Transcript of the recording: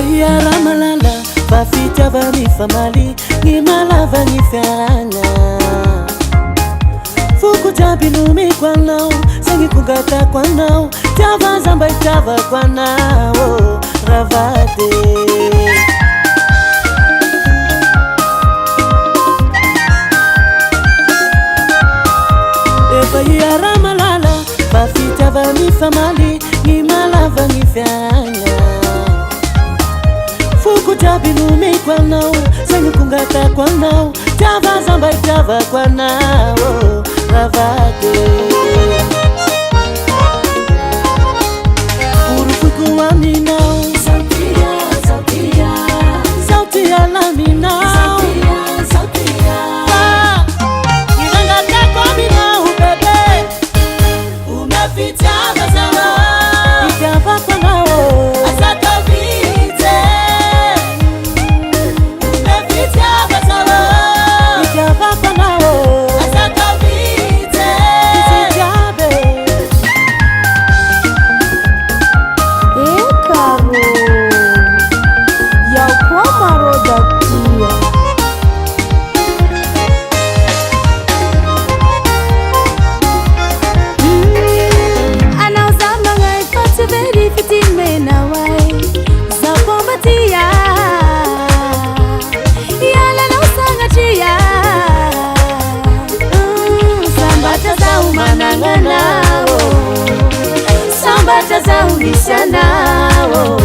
Bahia malala Bafita bani famali Ni malava ni fiaranya Fuku tabinumi kwa nao Sengi kugata kwa nao Tava zamba itava kwa nao Ravate Bahia malala Bafita bani famali Ni malava ni fiaranya Fuku tabinumi kwa nao Sengi kugata kwa nao Tava zamba itava kwa nao Ravate Urufuku wa minao Sautia la minao Nirangata kwa minao bebe Umefita mazala Ikava kwa nao Asaka vite Umefita mazala Ikava kwa nao Asaka vite Isijabe Karo ya kwa maroda pia Anauzama ngai pati veri fitime na wai Zapombatia Yala na usanga chia Sambata za umananga nao Sambata za ulisha nao